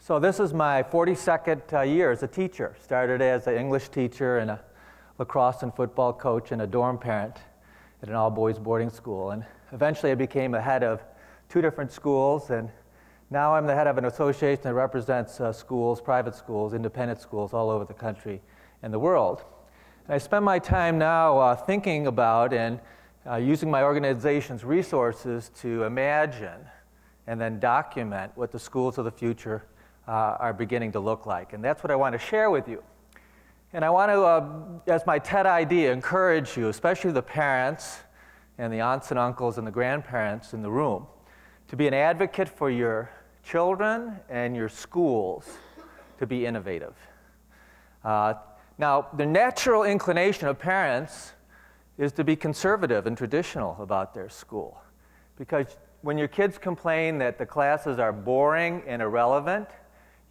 So this is my 42nd year as a teacher. Started as an English teacher and a lacrosse and football coach and a dorm parent at an all-boys boarding school. And eventually I became a head of 2 different schools, and now I'm the head of an association that represents schools, private schools, independent schools all over the country and the world. And I spend my time now thinking about and using my organization's resources to imagine and then document what the schools of the future are beginning to look like. And that's what I want to share with you. And I want to, as my TED idea, encourage you, especially the parents and the aunts and uncles and the grandparents in the room, to be an advocate for your children and your schools to be innovative. Now, the natural inclination of parents is to be conservative and traditional about their school. Because when your kids complain that the classes are boring and irrelevant,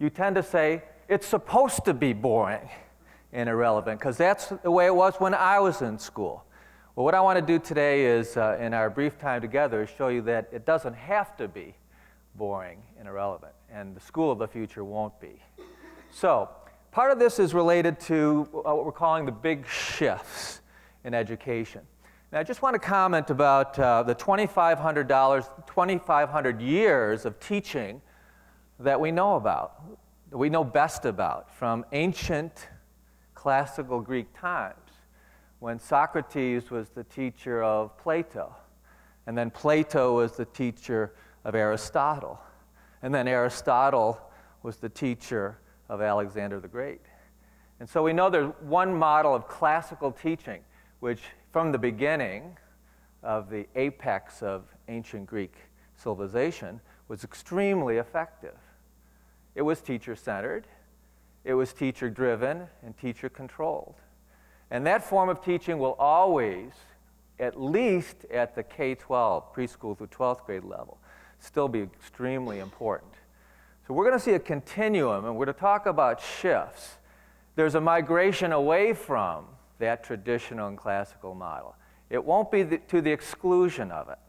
you tend to say, it's supposed to be boring and irrelevant, because that's the way it was when I was in school. Well, what I want to do today is, in our brief time together, is show you that it doesn't have to be boring and irrelevant, and the school of the future won't be. So, part of this is related to what we're calling the big shifts in education. Now, I just want to comment about the $2,500 years of teaching that we know about, that we know best about from ancient classical Greek times, when Socrates was the teacher of Plato, and then Plato was the teacher of Aristotle, and then Aristotle was the teacher of Alexander the Great. And so we know there's one model of classical teaching, which from the beginning of the apex of ancient Greek civilization was extremely effective. It was teacher-centered, it was teacher-driven, and teacher-controlled. And that form of teaching will always, at least at the K-12, preschool through 12th grade level, still be extremely important. So we're going to see a continuum, and we're going to talk about shifts. There's a migration away from that traditional and classical model. It won't be to the exclusion of it.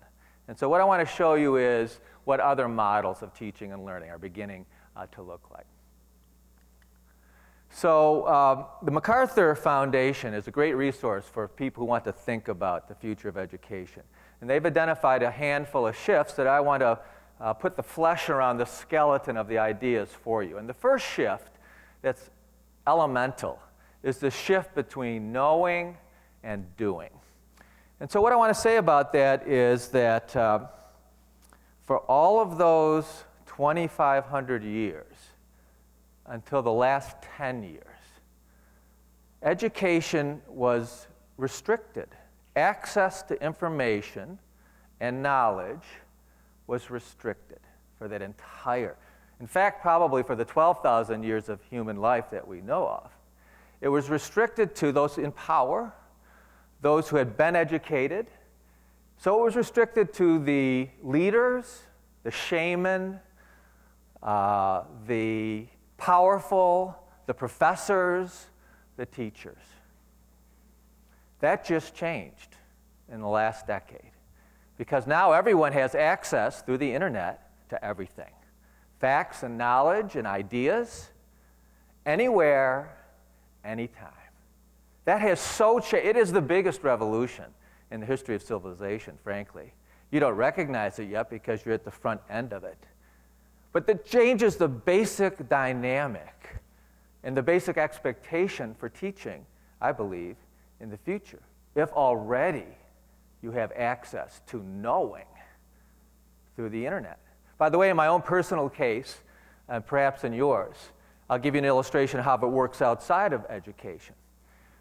And so what I want to show you is what other models of teaching and learning are beginning to look like. So the MacArthur Foundation is a great resource for people who want to think about the future of education. And they've identified a handful of shifts that I want to put the flesh around the skeleton of the ideas for you. And the first shift that's elemental is the shift between knowing and doing. And so what I want to say about that is that for all of those 2,500 years until the last 10 years, education was restricted. Access to information and knowledge was restricted for that entire, in fact, probably for the 12,000 years of human life that we know of. It was restricted to those in power, those who had been educated. So it was restricted to the leaders, the shaman, the powerful, the professors, the teachers. That just changed in the last decade, because now everyone has access through the internet to everything. Facts and knowledge and ideas, anywhere, anytime. That has so changed. It is the biggest revolution in the history of civilization, frankly. You don't recognize it yet because you're at the front end of it. But that changes the basic dynamic and the basic expectation for teaching, I believe, in the future, if already you have access to knowing through the internet. By the way, in my own personal case, and perhaps in yours, I'll give you an illustration of how it works outside of education.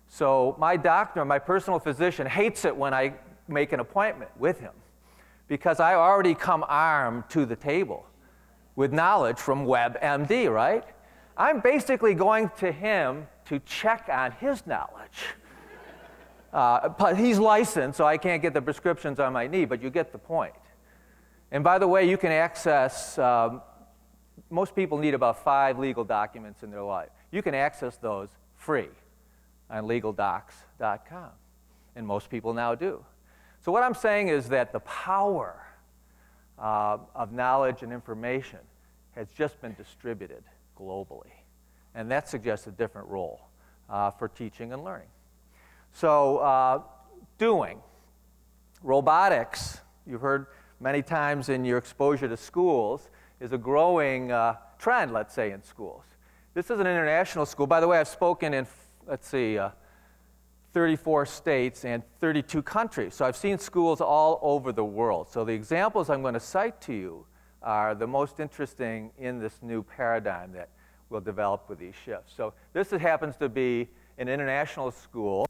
So my doctor, my personal physician, hates it when I make an appointment with him, because I already come armed to the table with knowledge from WebMD, right? I'm basically going to him to check on his knowledge. But he's licensed, so I can't get the prescriptions I might need, but you get the point. And by the way, you can access, most people need about 5 legal documents in their life. You can access those free on legaldocs.com, and most people now do. So what I'm saying is that the power of knowledge and information has just been distributed globally. And that suggests a different role for teaching and learning. So doing. Robotics, you've heard many times in your exposure to schools, is a growing trend, let's say, in schools. This is an international school. By the way, I've spoken in, 34 states and 32 countries. So I've seen schools all over the world. So the examples I'm going to cite to you are the most interesting in this new paradigm that will develop with these shifts. So this happens to be an international school.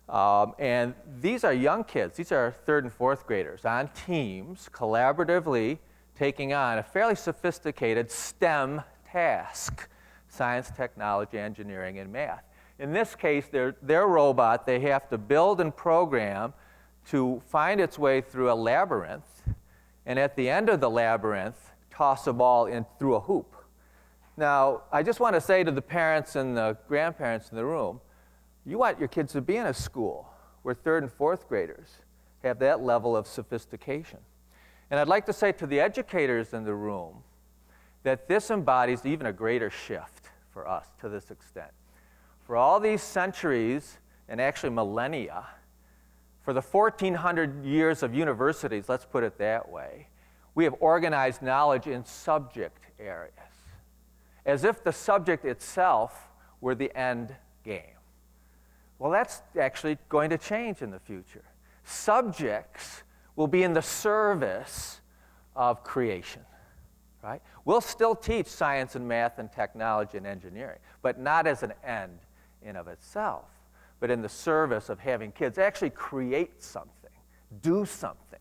And these are young kids. These are 3rd and 4th graders on teams, collaboratively taking on a fairly sophisticated STEM task: science, technology, engineering, and math. In this case, their robot, they have to build and program to find its way through a labyrinth, and at the end of the labyrinth, toss a ball in through a hoop. Now, I just want to say to the parents and the grandparents in the room, you want your kids to be in a school where 3rd and 4th graders have that level of sophistication. And I'd like to say to the educators in the room that this embodies even a greater shift for us to this extent. For all these centuries, and actually millennia, for the 1,400 years of universities, let's put it that way, we have organized knowledge in subject areas, as if the subject itself were the end game. Well, that's actually going to change in the future. Subjects will be in the service of creation, right? We'll still teach science and math and technology and engineering, but not as an end in of itself, but in the service of having kids actually create something, do something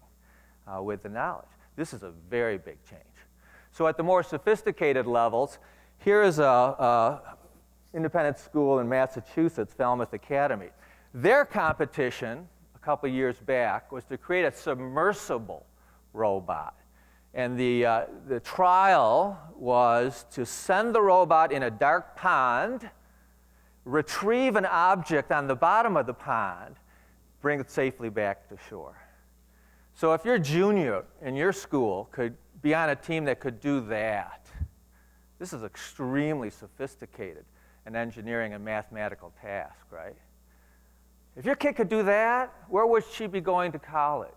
with the knowledge. This is a very big change. So at the more sophisticated levels, here is a independent school in Massachusetts, Falmouth Academy. Their competition a couple years back was to create a submersible robot. And the trial was to send the robot in a dark pond, retrieve an object on the bottom of the pond, bring it safely back to shore. So if your junior in your school could be on a team that could do that, this is extremely sophisticated, an engineering and mathematical task, right? If your kid could do that, where would she be going to college?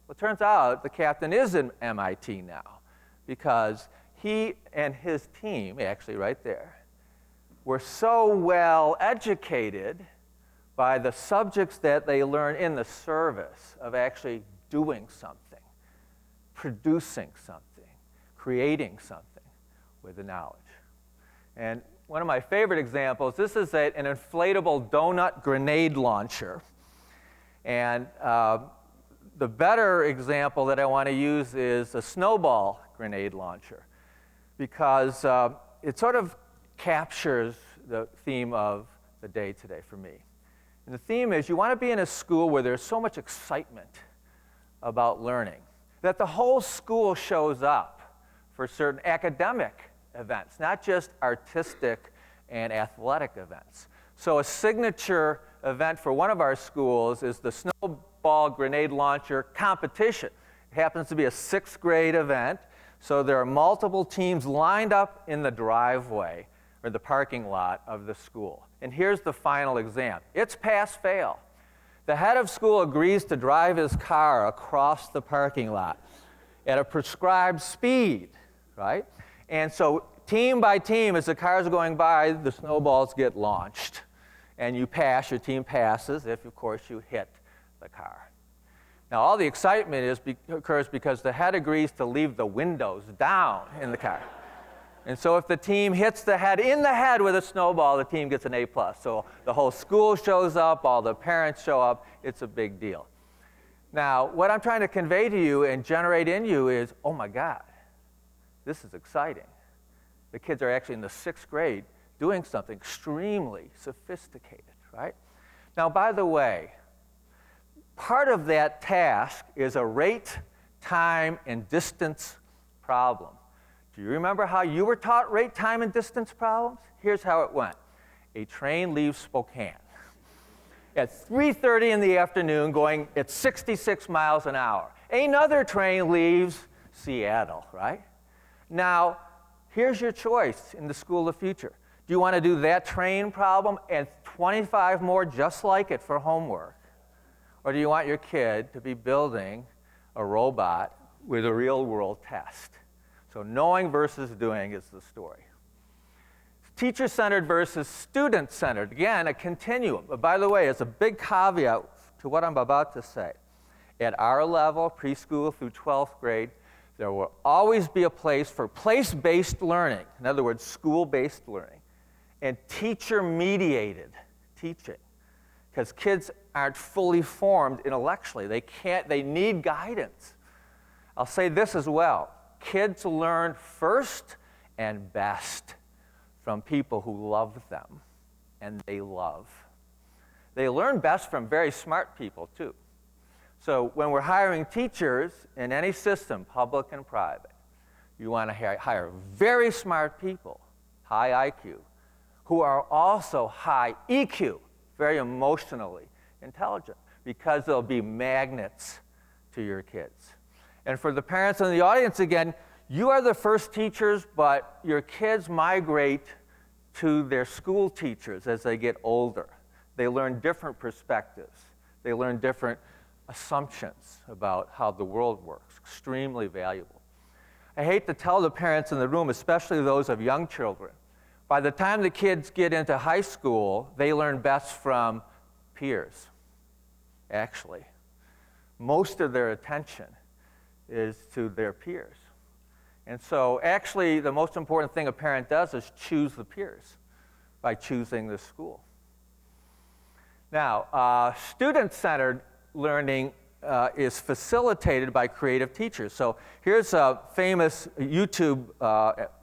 Well, it turns out the captain is in MIT now, because he and his team, actually right there, were so well educated by the subjects that they learn in the service of actually doing something, producing something, creating something with the knowledge. And one of my favorite examples, this is an inflatable donut grenade launcher. And the better example that I want to use is a Snowball grenade launcher, because it sort of captures the theme of the day today for me. And the theme is you want to be in a school where there's so much excitement about learning that the whole school shows up for certain academic events, not just artistic and athletic events. So a signature event for one of our schools is the Snowball grenade launcher competition. It happens to be a 6th grade event, so there are multiple teams lined up in the driveway or the parking lot of the school. And here's the final exam. It's pass-fail. The head of school agrees to drive his car across the parking lot at a prescribed speed, right? And so team by team, as the cars are going by, the snowballs get launched. And you pass, your team passes, if, of course, you hit the car. Now, all the excitement occurs because the head agrees to leave the windows down in the car. And so if the team hits the head in the head with a snowball, the team gets an A+. So the whole school shows up, all the parents show up. It's a big deal. Now, what I'm trying to convey to you and generate in you is, oh my God, this is exciting. The kids are actually in the 6th grade doing something extremely sophisticated, right? Now, by the way, part of that task is a rate, time, and distance problem. Do you remember how you were taught rate, time, and distance problems? Here's how it went. A train leaves Spokane at 3:30 in the afternoon going at 66 miles an hour. Another train leaves Seattle, right? Now, Here's your choice in the school of the future. Do you want to do that train problem and 25 more just like it for homework? Or do you want your kid to be building a robot with a real-world test? So knowing versus doing is the story. Teacher-centered versus student-centered. Again, a continuum. But by the way, it's a big caveat to what I'm about to say. At our level, preschool through 12th grade, there will always be a place for place-based learning, in other words, school-based learning, and teacher-mediated teaching, because kids aren't fully formed intellectually. They need guidance. I'll say this as well. Kids learn first and best from people who love them and they love. They learn best from very smart people, too. So when we're hiring teachers in any system, public and private, you want to hire very smart people, high IQ, who are also high EQ, very emotionally intelligent, because they'll be magnets to your kids. And for the parents in the audience, again, you are the first teachers, but your kids migrate to their school teachers as they get older. They learn different perspectives. They learn different assumptions about how the world works. Extremely valuable. I hate to tell the parents in the room, especially those of young children, by the time the kids get into high school, they learn best from peers, actually. Most of their attention is to their peers. And so actually the most important thing a parent does is choose the peers by choosing the school. Now, student-centered learning is facilitated by creative teachers. So here's a famous YouTube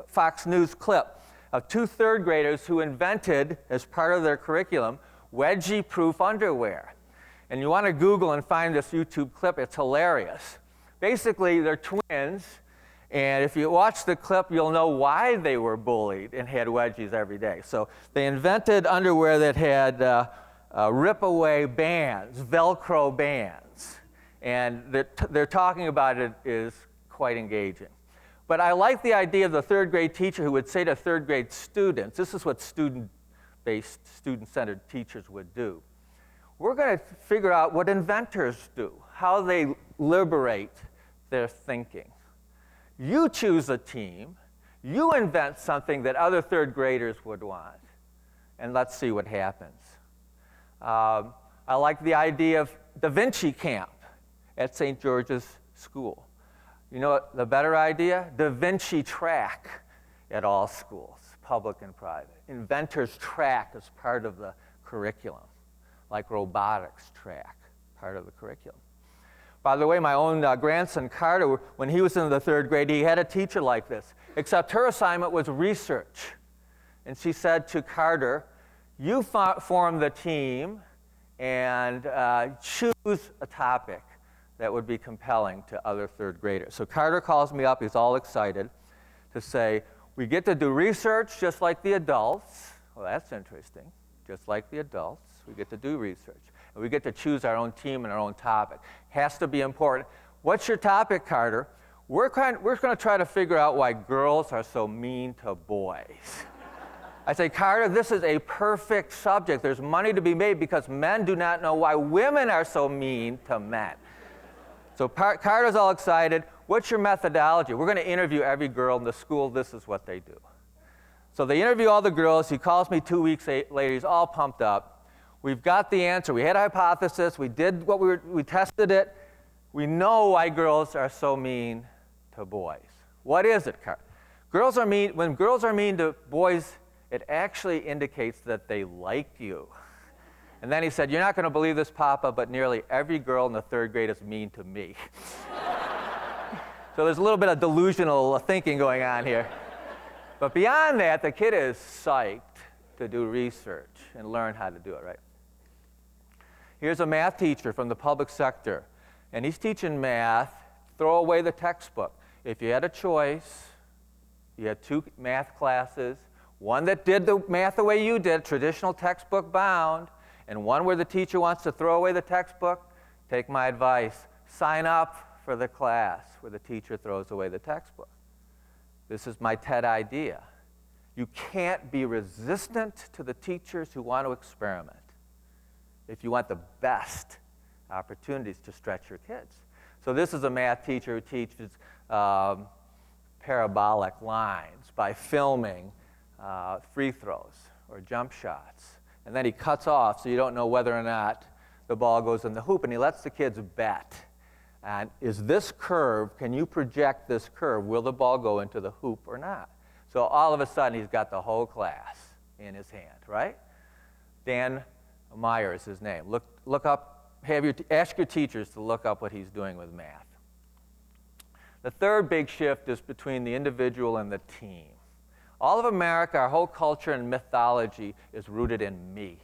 Fox News clip of two third graders who invented, as part of their curriculum, wedgie-proof underwear. And you want to Google and find this YouTube clip. It's hilarious. Basically, they're twins, and if you watch the clip, you'll know why they were bullied and had wedgies every day. So they invented underwear that had rip-away bands, Velcro bands. And they're talking about it is quite engaging. But I like the idea of the third grade teacher who would say to third grade students, this is what student-based, student-centered teachers would do. We're going to figure out what inventors do, how they liberate their thinking. You choose a team, you invent something that other third graders would want, and let's see what happens. I like the idea of Da Vinci Camp at St. George's School. You know what the better idea? Da Vinci Track at all schools, public and private. Inventors Track as part of the curriculum, like robotics track, part of the curriculum. By the way, my own grandson, Carter, when he was in the third grade, he had a teacher like this, except her assignment was research. And she said to Carter, you form the team and choose a topic that would be compelling to other third graders. So Carter calls me up, he's all excited, to say, we get to do research just like the adults. Well, that's interesting. Just like the adults, we get to do research. And we get to choose our own team and our own topic. Has to be important. What's your topic, Carter? We're going to try to figure out why girls are so mean to boys. I say, Carter, this is a perfect subject. There's money to be made because men do not know why women are so mean to men. So Carter's all excited. What's your methodology? We're going to interview every girl in the school. This is what they do. So they interview all the girls. He calls me 2 weeks later. He's all pumped up. We've got the answer. We had a hypothesis. We did what we tested it. We know why girls are so mean to boys. What is it, Carter? Girls are mean. When girls are mean to boys, it actually indicates that they like you. And then he said, you're not going to believe this, Papa, but nearly every girl in the third grade is mean to me. So there's a little bit of delusional thinking going on here. But beyond that, the kid is psyched to do research and learn how to do it, right? Here's a math teacher from the public sector, and he's teaching math. Throw away the textbook. If you had a choice, you had two math classes, one that did the math the way you did, traditional textbook bound, and one where the teacher wants to throw away the textbook, take my advice. Sign up for the class where the teacher throws away the textbook. This is my TED idea. You can't be resistant to the teachers who want to experiment if you want the best opportunities to stretch your kids. So this is a math teacher who teaches parabolic lines by filming free throws or jump shots. And then he cuts off so you don't know whether or not the ball goes in the hoop, and he lets the kids bet. And is this curve, can you project this curve? Will the ball go into the hoop or not? So all of a sudden, he's got the whole class in his hand, right? Dan Meyer is his name. Look up, ask your teachers to look up what he's doing with math. The third big shift is between the individual and the team. All of America, our whole culture and mythology is rooted in me,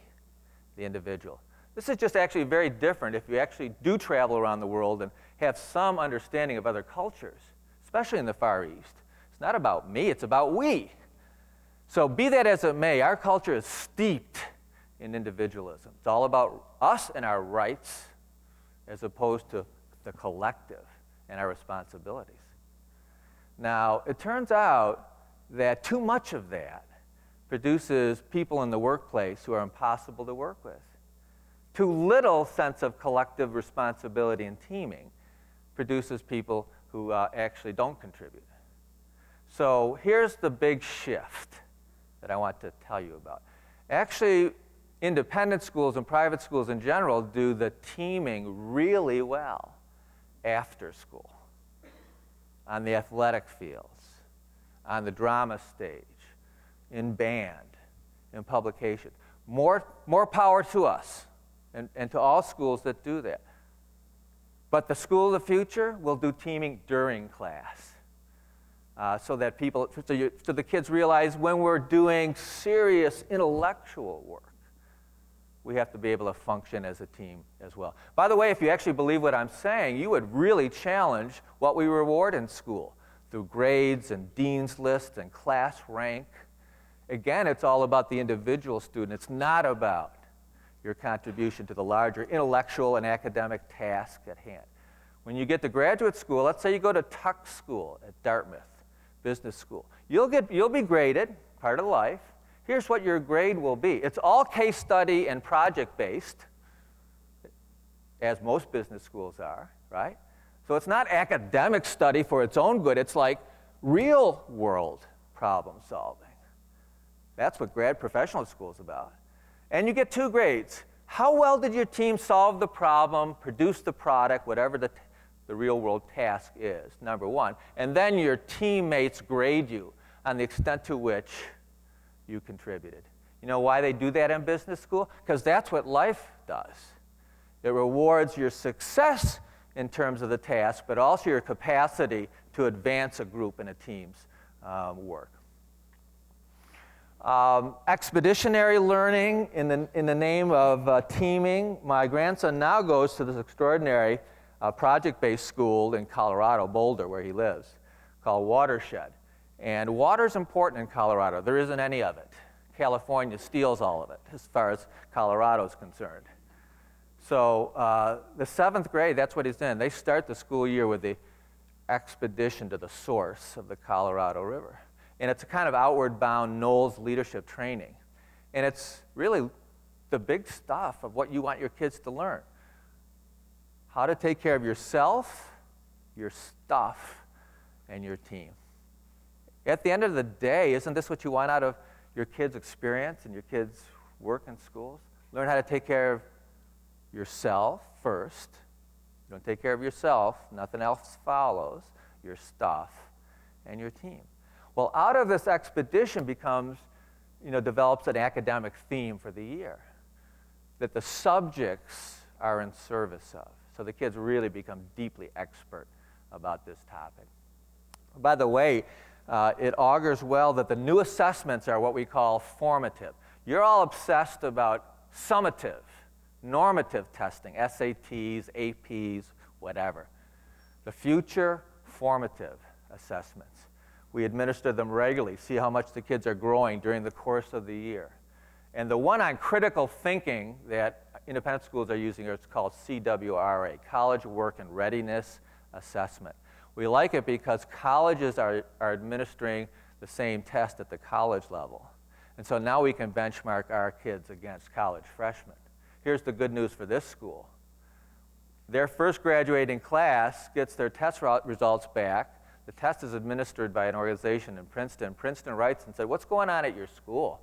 the individual. This is just actually very different if you actually do travel around the world and have some understanding of other cultures, especially in the Far East. It's not about me, it's about we. So be that as it may, our culture is steeped in individualism. It's all about us and our rights as opposed to the collective and our responsibilities. Now, it turns out that too much of that produces people in the workplace who are impossible to work with. Too little sense of collective responsibility and teaming produces people who actually don't contribute. So here's the big shift that I want to tell you about. Actually, independent schools and private schools in general do the teaming really well after school, on the athletic fields, on the drama stage, in band, in publication. More power to us. And to all schools that do that. But the school of the future will do teaming during class so that so the kids realize when we're doing serious intellectual work, we have to be able to function as a team as well. By the way, if you actually believe what I'm saying, you would really challenge what we reward in school through grades and dean's lists and class rank. Again, it's all about the individual student. It's not about your contribution to the larger intellectual and academic task at hand. When you get to graduate school, let's say you go to Tuck School at Dartmouth, business school. You'll be graded, part of life. Here's what your grade will be. It's all case study and project-based, as most business schools are, right? So it's not academic study for its own good. It's like real-world problem solving. That's what grad professional school is about. And you get 2 grades. How well did your team solve the problem, produce the product, whatever the real-world task is, number 1. And then your teammates grade you on the extent to which you contributed. You know why they do that in business school? Because that's what life does. It rewards your success in terms of the task, but also your capacity to advance a group and a team's work. Expeditionary learning in the name of teaming. My grandson now goes to this extraordinary project-based school in Colorado, Boulder, where he lives, called Watershed. And water's important in Colorado. There isn't any of it. California steals all of it as far as Colorado's concerned. So the 7th grade, that's what he's in. They start the school year with the expedition to the source of the Colorado River. And it's a kind of outward-bound Knowles leadership training. And it's really the big stuff of what you want your kids to learn. How to take care of yourself, your stuff, and your team. At the end of the day, isn't this what you want out of your kids' experience and your kids' work in schools? Learn how to take care of yourself first. You don't take care of yourself, nothing else follows. Your stuff and your team. Well, out of this expedition develops an academic theme for the year that the subjects are in service of. So the kids really become deeply expert about this topic. By the way, it augurs well that the new assessments are what we call formative. You're all obsessed about summative, normative testing, SATs, APs, whatever. The future, formative assessments. We administer them regularly, see how much the kids are growing during the course of the year. And the one on critical thinking that independent schools are using is called CWRA, College Work and Readiness Assessment. We like it because colleges are administering the same test at the college level. And so now we can benchmark our kids against college freshmen. Here's the good news for this school. Their first graduating class gets their test results back. The test is administered by an organization in Princeton. Princeton writes and said, what's going on at your school?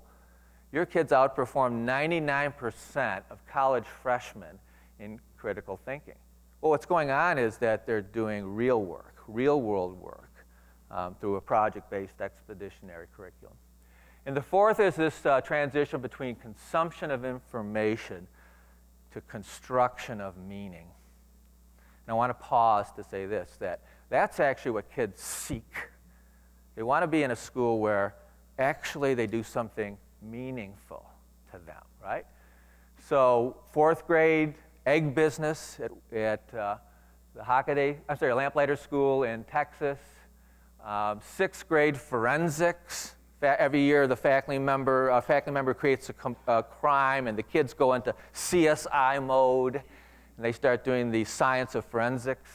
Your kids outperform 99% of college freshmen in critical thinking. Well, what's going on is that they're doing real work, real-world work, through a project-based expeditionary curriculum. And the fourth is this transition between consumption of information to construction of meaning. And I want to pause to say this, that's actually what kids seek. They want to be in a school where actually they do something meaningful to them, right? So fourth grade egg business at the Lamplighter School in Texas. Sixth grade forensics. Every year the faculty member creates a crime and the kids go into CSI mode and they start doing the science of forensics.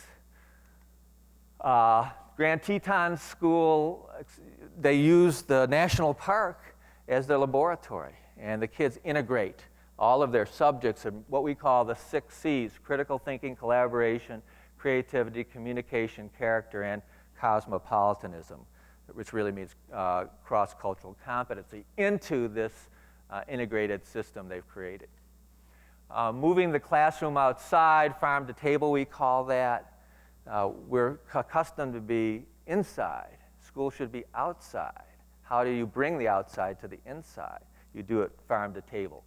Grand Teton School, they use the national park as their laboratory, and the kids integrate all of their subjects in what we call the 6 C's: critical thinking, collaboration, creativity, communication, character, and cosmopolitanism, which really means cross-cultural competency, into this integrated system they've created. Moving the classroom outside, farm to table we call that. We're accustomed to be inside. School should be outside. How do you bring the outside to the inside? You do it farm to table.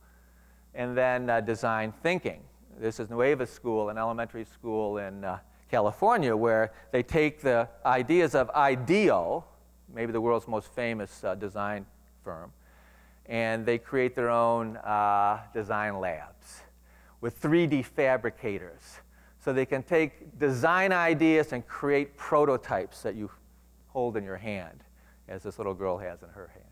And then design thinking. This is Nueva School, an elementary school in California, where they take the ideas of IDEO, maybe the world's most famous design firm, and they create their own design labs with 3D fabricators. So they can take design ideas and create prototypes that you hold in your hand, as this little girl has in her hand.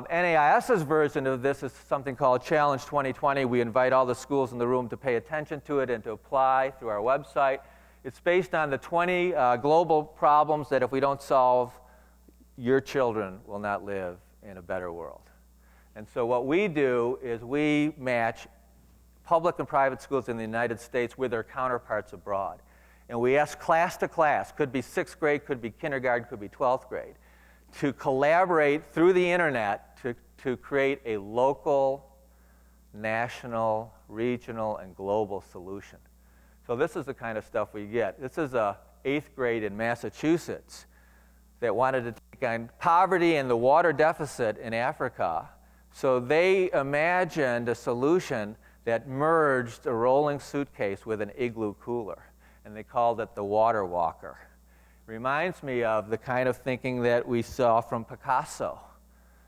NAIS's version of this is something called Challenge 2020. We invite all the schools in the room to pay attention to it and to apply through our website. It's based on the 20 global problems that if we don't solve, your children will not live in a better world. And so what we do is we match public and private schools in the United States with their counterparts abroad. And we ask class to class, could be 6th grade, could be kindergarten, could be 12th grade, to collaborate through the internet to create a local, national, regional, and global solution. So this is the kind of stuff we get. This is a 8th grade in Massachusetts that wanted to take on poverty and the water deficit in Africa. So they imagined a solution that merged a rolling suitcase with an igloo cooler, and they called it the water walker. Reminds me of the kind of thinking that we saw from Picasso,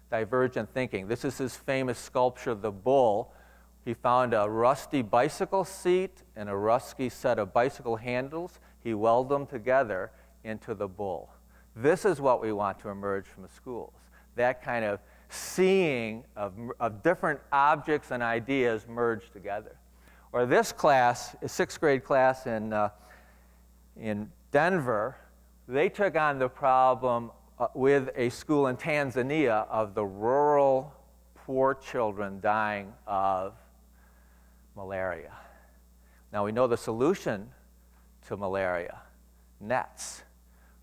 divergent thinking. This is his famous sculpture, The Bull. He found a rusty bicycle seat and a rusty set of bicycle handles. He welded them together into the bull. This is what we want to emerge from the schools, that kind of seeing of different objects and ideas merged together. Or this class, a 6th grade class in Denver, they took on the problem with a school in Tanzania of the rural poor children dying of malaria. Now we know the solution to malaria, nets.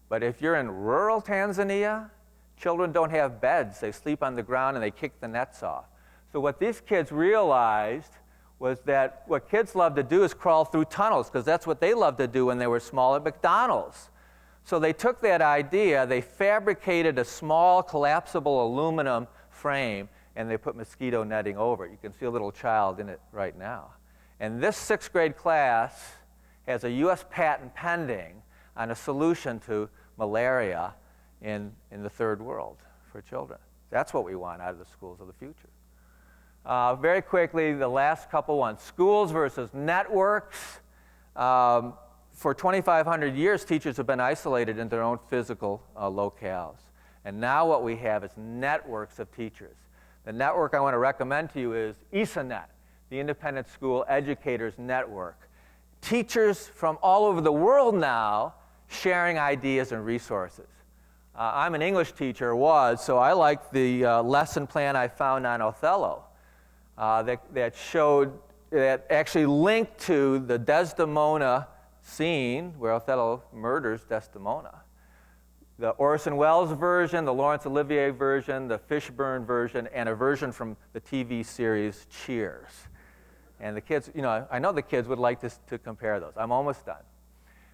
But if you're in rural Tanzania, children don't have beds. They sleep on the ground and they kick the nets off. So what these kids realized was that what kids love to do is crawl through tunnels, because that's what they loved to do when they were small at McDonald's. So they took that idea, they fabricated a small collapsible aluminum frame, and they put mosquito netting over it. You can see a little child in it right now. And this 6th grade class has a US patent pending on a solution to malaria in the third world for children. That's what we want out of the schools of the future. Very quickly, the last couple ones. Schools versus networks. For 2,500 years, teachers have been isolated in their own physical locales. And now what we have is networks of teachers. The network I want to recommend to you is ESANet, the Independent School Educators Network. Teachers from all over the world now sharing ideas and resources. I'm an English teacher, so I like the lesson plan I found on Othello that actually linked to the Desdemona scene where Othello murders Desdemona. The Orson Welles version, the Laurence Olivier version, the Fishburne version, and a version from the TV series Cheers. And the kids, I know the kids would like to compare those. I'm almost done.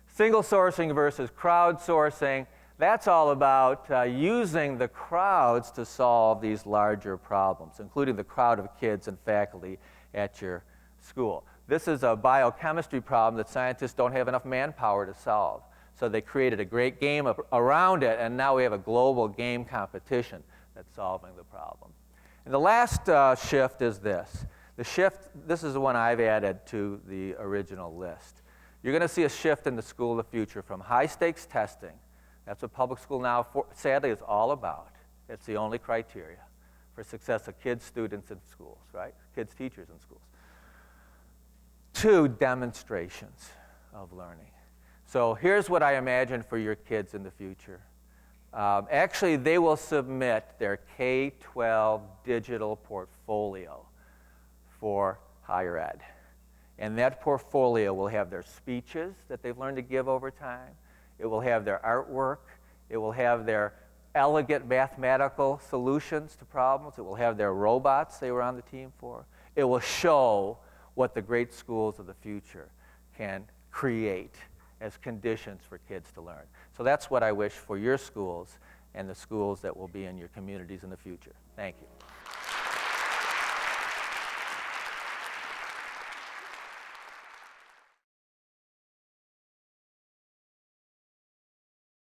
Single sourcing versus crowdsourcing. That's all about using the crowds to solve these larger problems, including the crowd of kids and faculty at your school. This is a biochemistry problem that scientists don't have enough manpower to solve. So they created a great game around it, and now we have a global game competition that's solving the problem. And the last shift is this. This is the one I've added to the original list. You're going to see a shift in the school of the future from high-stakes testing. That's what public school now, sadly, is all about. It's the only criteria for success of kids, students in schools, right? Kids, teachers in schools. To demonstrations of learning. So here's what I imagine for your kids in the future. Actually, they will submit their K-12 digital portfolio for higher ed. And that portfolio will have their speeches that they've learned to give over time. It will have their artwork. It will have their elegant mathematical solutions to problems. It will have their robots they were on the team for. It will show what the great schools of the future can create as conditions for kids to learn. So that's what I wish for your schools and the schools that will be in your communities in the future. Thank you.